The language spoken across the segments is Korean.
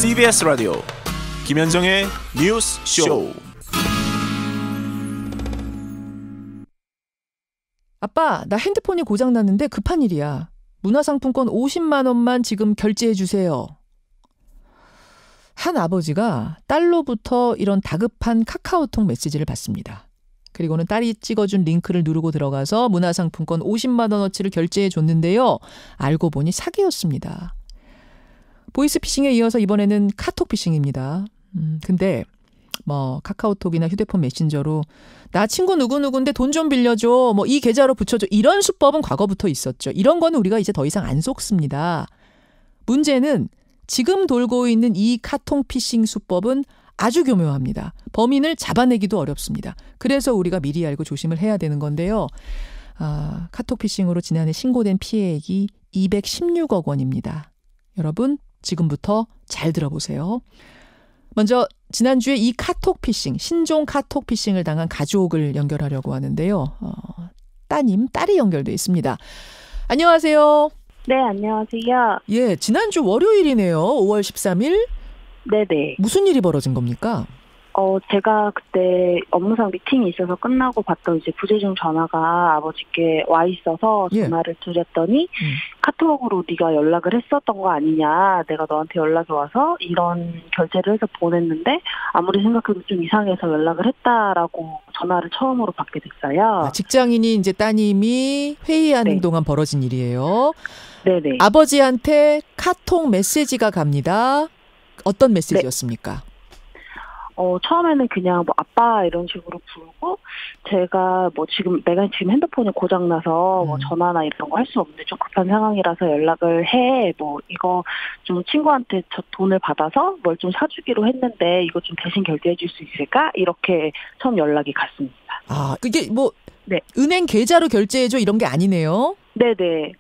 CBS 라디오 김현정의 뉴스 쇼. 아빠, 나 핸드폰이 고장났는데 급한 일이야. 문화상품권 50만 원만 지금 결제해 주세요. 한 아버지가 딸로부터 이런 다급한 카카오톡 메시지를 받습니다. 그리고는 딸이 찍어준 링크를 누르고 들어가서 문화상품권 50만 원어치를 결제해 줬는데요. 알고 보니 사기였습니다. 보이스피싱에 이어서 이번에는 카톡피싱입니다. 근데 카카오톡이나 휴대폰 메신저로 나 친구 누구누구인데 돈 좀 빌려줘. 이 계좌로 붙여줘. 이런 수법은 과거부터 있었죠. 이런 거는 우리가 이제 더 이상 안 속습니다. 문제는 지금 돌고 있는 이 카톡 피싱 수법은 아주 교묘합니다. 범인을 잡아내기도 어렵습니다. 그래서 우리가 미리 알고 조심을 해야 되는 건데요. 카톡 피싱으로 지난해 신고된 피해액이 216억 원입니다. 여러분 지금부터 잘 들어보세요. 먼저 지난주에 이 카톡 피싱, 신종 카톡 피싱을 당한 가족을 연결하려고 하는데요. 딸이 연결돼 있습니다. 안녕하세요. 네, 안녕하세요. 예, 지난주 월요일이네요. 5월 13일. 네네. 무슨 일이 벌어진 겁니까? 제가 그때 업무상 미팅이 있어서 끝나고 봤던 이제 부재중 전화가 아버지께 와 있어서 전화를 드렸더니 카톡으로 네가 연락을 했었던 거 아니냐. 내가 너한테 연락이 와서 이런 결제를 해서 보냈는데 아무리 생각해도 좀 이상해서 연락을 했다라고 전화를 처음으로 받게 됐어요. 직장인이 이제 따님이 회의하는 동안 벌어진 일이에요. 네네. 아버지한테 카톡 메시지가 갑니다. 어떤 메시지였습니까? 처음에는 그냥 아빠 이런 식으로 부르고 제가 내가 지금 핸드폰이 고장나서 전화나 이런 거 할 수 없는데 좀 급한 상황이라서 연락을 해. 이거 좀 친구한테 저 돈을 받아서 뭘 좀 사주기로 했는데 이거 좀 대신 결제해 줄 수 있을까? 이렇게 처음 연락이 갔습니다. 그게 네. 은행 계좌로 결제해줘 이런 게 아니네요. 네네.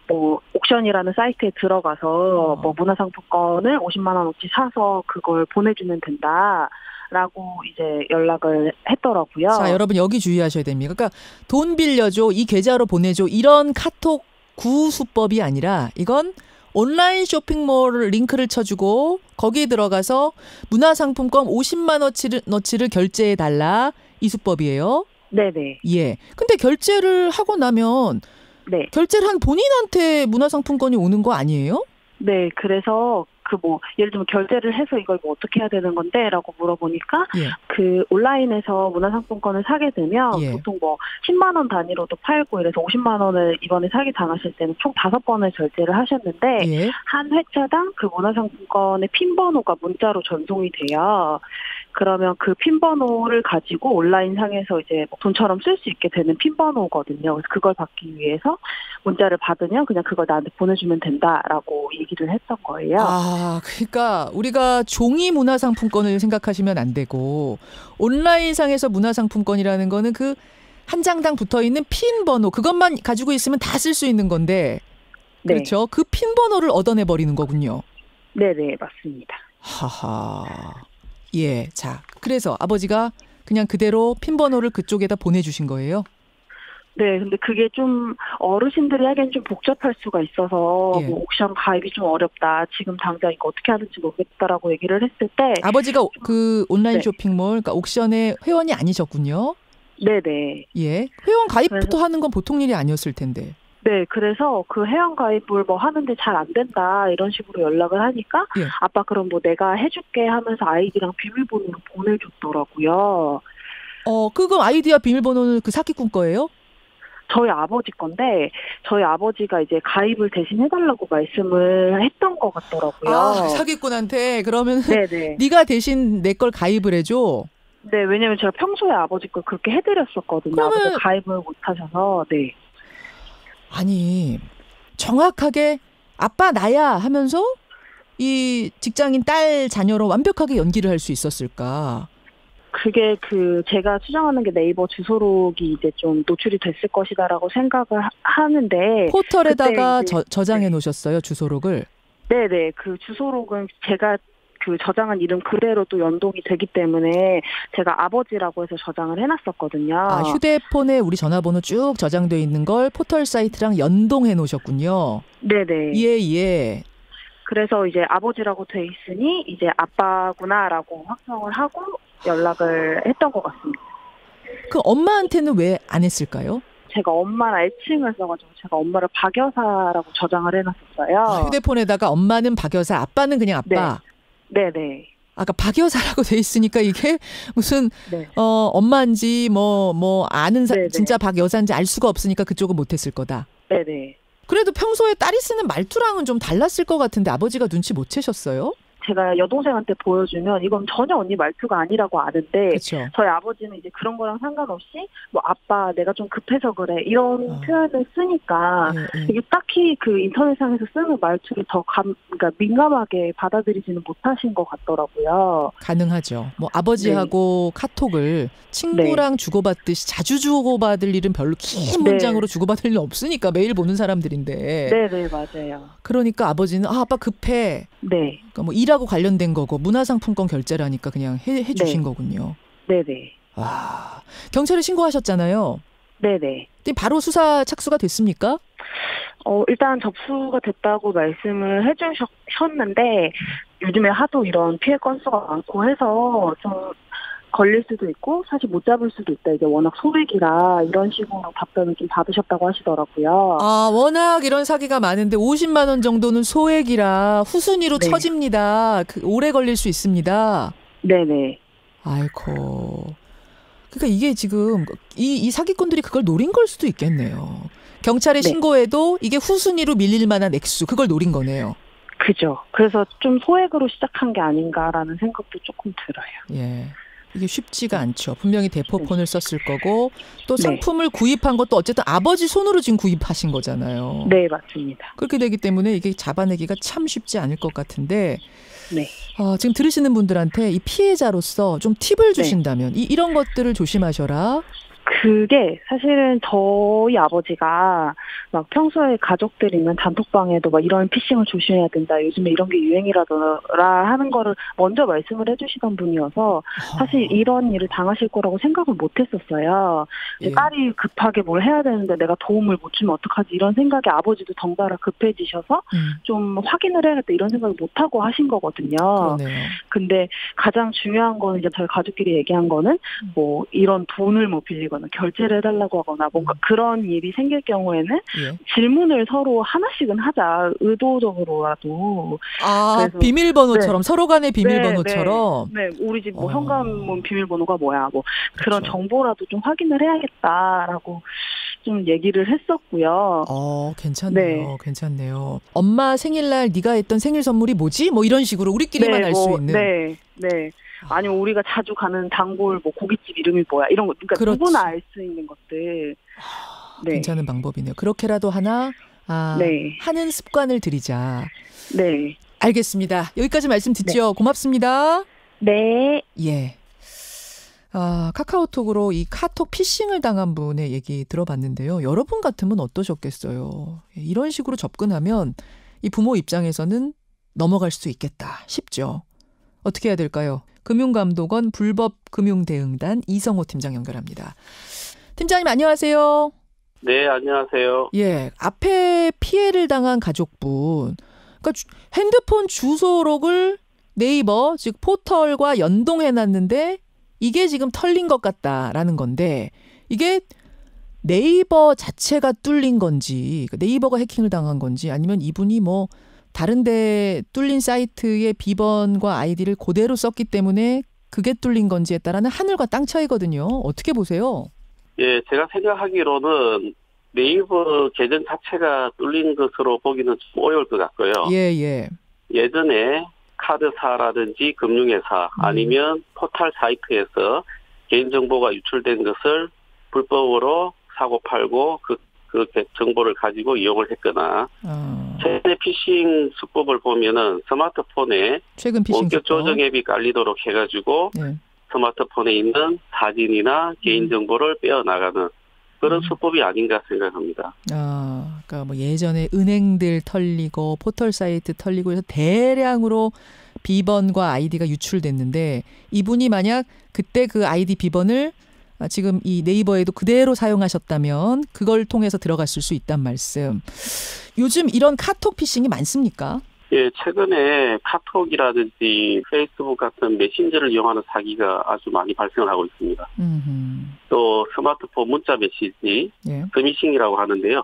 옥션이라는 사이트에 들어가서 문화상품권을 50만 원어치 사서 그걸 보내주면 된다. 라고 이제 연락을 했더라고요. 자, 여러분 여기 주의하셔야 됩니다. 그러니까 돈 빌려줘, 이 계좌로 보내줘 이런 카톡 구수법이 아니라 이건 온라인 쇼핑몰 링크를 쳐주고 거기에 들어가서 문화상품권 50만 원어치를 결제해달라 이 수법이에요. 네네. 예. 근데 결제를 하고 나면 결제를 한 본인한테 문화상품권이 오는 거 아니에요? 네. 그래서 예를 들면 결제를 해서 이걸 어떻게 해야 되는 건데? 라고 물어보니까, 온라인에서 문화상품권을 사게 되면, 보통 10만 원 단위로도 팔고 이래서 50만 원을 이번에 사기 당하실 때는 총 5번을 결제를 하셨는데, 한 회차당 그 문화상품권의 핀 번호가 문자로 전송이 돼요. 그러면 그 핀 번호를 가지고 온라인 상에서 이제 돈처럼 쓸 수 있게 되는 핀 번호거든요. 그래서 그걸 받기 위해서 문자를 받으면 그냥 그걸 나한테 보내주면 된다라고 얘기를 했던 거예요. 그러니까 우리가 종이 문화상품권을 생각하시면 안 되고 온라인 상에서 문화상품권이라는 거는 그 한 장당 붙어있는 핀 번호 그것만 가지고 있으면 다 쓸 수 있는 건데 그렇죠? 그 핀 번호를 얻어내버리는 거군요. 네네, 맞습니다. 하하. 예, 자, 그래서 아버지가 그냥 그대로 핀 번호를 그쪽에다 보내주신 거예요? 네, 근데 그게 좀 어르신들이 하기엔 좀 복잡할 수가 있어서 옥션 가입이 좀 어렵다. 지금 당장 이거 어떻게 하는지 모르겠다라고 얘기를 했을 때 아버지가 그 온라인 쇼핑몰, 그러니까 옥션의 회원이 아니셨군요. 네네. 예, 회원 가입부터 하는 건 보통 일이 아니었을 텐데. 네, 그래서 그 회원 가입을 하는데 잘 안 된다 이런 식으로 연락을 하니까 아빠 그럼 내가 해줄게 하면서 아이디랑 비밀번호를 보내줬더라고요. 그거 아이디와 비밀번호는 그 사기꾼 거예요? 저희 아버지 건데 저희 아버지가 이제 가입을 대신 해달라고 말씀을 했던 것 같더라고요. 사기꾼한테 그러면 네가 대신 내 걸 가입을 해줘? 네, 왜냐면 제가 평소에 아버지 걸 그렇게 해드렸었거든요. 아버지가 가입을 못하셔서. 네. 아니 정확하게 아빠 나야 하면서 이 직장인 딸 자녀로 완벽하게 연기를 할 수 있었을까? 그게 제가 추정하는 게 네이버 주소록이 이제 좀 노출이 됐을 것이다라고 생각을 하는데 포털에다가 저장해 놓으셨어요, 주소록을? 네네. 그 주소록은 제가 저장한 이름 그대로 또 연동이 되기 때문에 제가 아버지라고 해서 저장을 해놨었거든요. 휴대폰에 우리 전화번호 쭉 저장돼 있는 걸 포털 사이트랑 연동해 놓으셨군요. 네네. 예. 그래서 이제 아버지라고 돼 있으니 이제 아빠구나라고 확정을 하고 연락을 했던 것 같습니다. 그 엄마한테는 왜 안 했을까요? 제가 엄마랑 애칭을 써가지고 제가 엄마를 박 여사라고 저장을 해놨었어요. 휴대폰에다가 엄마는 박 여사, 아빠는 그냥 아빠. 네네. 아까 박 여사라고 돼 있으니까 이게 무슨 엄마인지 뭐 아는 진짜 박 여사인지 알 수가 없으니까 그쪽은 못했을 거다. 네네. 그래도 평소에 딸이 쓰는 말투랑은 좀 달랐을 것 같은데 아버지가 눈치 못 채셨어요? 제가 여동생한테 보여주면 이건 전혀 언니 말투가 아니라고 아는데 그쵸. 저희 아버지는 이제 그런 거랑 상관없이 뭐 아빠 내가 좀 급해서 그래 이런 표현을 쓰니까 이게 딱히 그 인터넷상에서 쓰는 말투를 더 그러니까 민감하게 받아들이지는 못하신 것 같더라고요. 가능하죠. 뭐 아버지하고 카톡을 친구랑 주고받듯이 자주 주고받을 일은 별로 긴 문장으로 주고받을 일은 없으니까 매일 보는 사람들인데. 네네 맞아요. 그러니까 아버지는 아빠 급해. 네. 그러니까 뭐 일하고 관련된 거고 문화상품권 결제라니까 그냥 해주신 거군요. 네네. 와, 경찰에 신고하셨잖아요. 네네. 바로 수사 착수가 됐습니까? 일단 접수가 됐다고 말씀을 해주셨는데 요즘에 하도 이런 피해 건수가 많고 해서 좀 걸릴 수도 있고 사실 못 잡을 수도 있다. 이제 워낙 소액이라 이런 식으로 답변을 좀 받으셨다고 하시더라고요. 아, 워낙 이런 사기가 많은데 50만 원 정도는 소액이라 후순위로 쳐집니다. 오래 걸릴 수 있습니다. 네네. 아이고. 그러니까 이게 지금 이 사기꾼들이 그걸 노린 걸 수도 있겠네요. 경찰에 신고해도 이게 후순위로 밀릴 만한 액수 그걸 노린 거네요. 그죠. 그래서 좀 소액으로 시작한 게 아닌가라는 생각도 조금 들어요. 예. 이게 쉽지가 않죠. 분명히 대포폰을 썼을 거고 또 상품을 구입한 것도 어쨌든 아버지 손으로 지금 구입하신 거잖아요. 네, 맞습니다. 그렇게 되기 때문에 이게 잡아내기가 참 쉽지 않을 것 같은데 네. 지금 들으시는 분들한테 이 피해자로서 좀 팁을 주신다면 이런 것들을 조심하셔라. 그게 사실은 저희 아버지가 막 평소에 가족들이면 단톡방에도 막 이런 피싱을 조심해야 된다. 요즘에 이런 게 유행이라더라 하는 거를 먼저 말씀을 해주시던 분이어서 사실 이런 일을 당하실 거라고 생각을 못 했었어요. 딸이 급하게 뭘 해야 되는데 내가 도움을 못 주면 어떡하지 이런 생각에 아버지도 덩달아 급해지셔서 좀 확인을 해야겠다 이런 생각을 못 하고 하신 거거든요. 그러네요. 근데 가장 중요한 거는 이제 저희 가족끼리 얘기한 거는 뭐 이런 돈을 뭐 빌리거나 결제를 해달라고 하거나 뭔가 그런 일이 생길 경우에는 질문을 서로 하나씩은 하자. 의도적으로라도. 그래서, 비밀번호처럼 서로 간의 비밀번호처럼. 네. 우리 집 뭐 현관문 비밀번호가 뭐야. 뭐 그런 정보라도 좀 확인을 해야겠다라고 좀 얘기를 했었고요. 괜찮네요. 괜찮네요. 엄마 생일날 네가 했던 생일 선물이 뭐지? 뭐 이런 식으로 우리끼리만 알 수 있는. 네. 아니면 우리가 자주 가는 단골 뭐 고깃집 이름이 뭐야 이런 거 그러니까 누구나 알 수 있는 것들. 괜찮은 방법이네요. 그렇게라도 하나 하는 습관을 들이자. 네. 알겠습니다. 여기까지 말씀 듣죠. 고맙습니다. 네. 예. 카카오톡으로 이 카톡 피싱을 당한 분의 얘기 들어봤는데요. 여러분 같으면 어떠셨겠어요? 이런 식으로 접근하면 이 부모 입장에서는 넘어갈 수 있겠다 싶죠. 어떻게 해야 될까요? 금융감독원 불법금융대응단 이성호 팀장 연결합니다. 팀장님 안녕하세요. 네, 안녕하세요. 예, 앞에 피해를 당한 가족분, 그러니까 핸드폰 주소록을 네이버 즉 포털과 연동해놨는데 이게 지금 털린 것 같다라는 건데 이게 네이버 자체가 뚫린 건지 네이버가 해킹을 당한 건지 아니면 이분이 뭐 다른 데 뚫린 사이트의 비번과 아이디를 그대로 썼기 때문에 그게 뚫린 건지에 따라는 하늘과 땅 차이거든요. 어떻게 보세요? 예, 제가 생각하기로는 네이버 계정 자체가 뚫린 것으로 보기는 좀 어려울 것 같고요. 예. 예전에 카드사라든지 금융회사 아니면 포털 사이트에서 개인정보가 유출된 것을 불법으로 사고 팔고 그 정보를 가지고 이용을 했거나 최근의 피싱 수법을 보면은 스마트폰에 최근 피싱 원격 조정 앱이 깔리도록 해가지고 스마트폰에 있는 사진이나 개인정보를 빼어나가는 그런 수법이 아닌가 생각합니다. 그러니까 뭐 예전에 은행들 털리고 포털 사이트 털리고 해서 대량으로 비번과 아이디가 유출됐는데 이분이 만약 그때 그 아이디 비번을 지금 이 네이버에도 그대로 사용하셨다면 그걸 통해서 들어갔을 수 있단 말씀. 요즘 이런 카톡 피싱이 많습니까? 예, 최근에 카톡이라든지 페이스북 같은 메신저를 이용하는 사기가 아주 많이 발생을 하고 있습니다. 또 스마트폰 문자 메시지, 스미싱이라고 하는데요.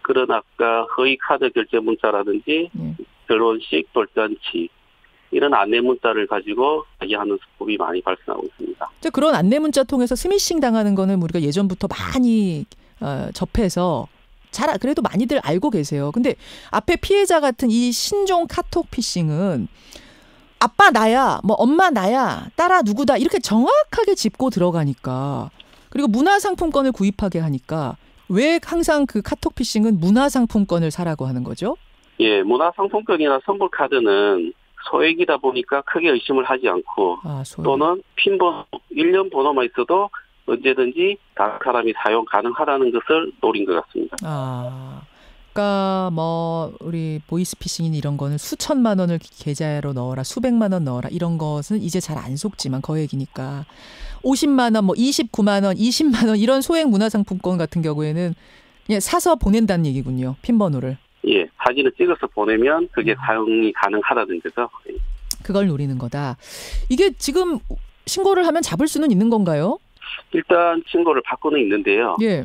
그런 아까 허위 카드 결제 문자라든지 결혼식, 돌잔치 이런 안내 문자를 가지고 사기하는 수법이 많이 발생하고 있습니다. 그런 안내 문자 통해서 스미싱 당하는 거는 우리가 예전부터 많이 접해서 그래도 많이들 알고 계세요. 근데 앞에 피해자 같은 이 신종 카톡 피싱은 아빠 나야, 뭐 엄마 나야, 딸아 누구다 이렇게 정확하게 짚고 들어가니까, 그리고 문화상품권을 구입하게 하니까 왜 항상 그 카톡 피싱은 문화상품권을 사라고 하는 거죠? 예, 문화상품권이나 선불카드는 소액이다 보니까 크게 의심을 하지 않고 또는 핀번호, 1년 번호만 있어도 언제든지 다른 사람이 사용 가능하다는 것을 노린 것 같습니다. 그러니까 뭐 우리 보이스피싱인 이런 거는 수천만 원을 계좌로 넣어라, 수백만 원 넣어라 이런 것은 이제 잘 안 속지만 거액이니까 50만 원, 뭐 29만 원, 20만 원 이런 소액 문화상품권 같은 경우에는 그냥 사서 보낸다는 얘기군요. 핀번호를. 예, 사진을 찍어서 보내면 그게 사용이 가능하다는 거죠. 그걸 노리는 거다. 이게 지금 신고를 하면 잡을 수는 있는 건가요? 일단 신고를 받고는 있는데요. 예.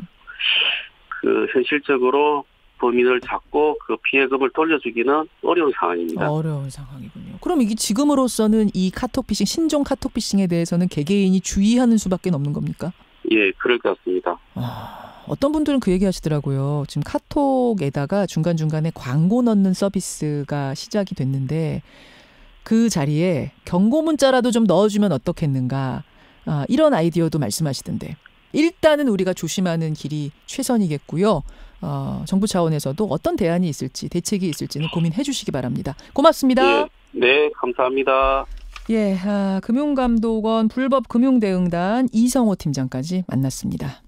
현실적으로 범인을 잡고 그 피해금을 돌려주기는 어려운 상황입니다. 어려운 상황이군요. 그럼 이게 지금으로서는 이 카톡피싱, 신종 카톡피싱에 대해서는 개개인이 주의하는 수밖에 없는 겁니까? 예, 그럴 것 같습니다. 어떤 분들은 그 얘기 하시더라고요. 지금 카톡에다가 중간중간에 광고 넣는 서비스가 시작이 됐는데 그 자리에 경고 문자라도 좀 넣어주면 어떻겠는가. 이런 아이디어도 말씀하시던데 일단은 우리가 조심하는 길이 최선이겠고요. 정부 차원에서도 어떤 대안이 있을지 대책이 있을지는 고민해 주시기 바랍니다. 고맙습니다. 네, 감사합니다. 금융감독원 불법금융대응단 이성호 팀장까지 만났습니다.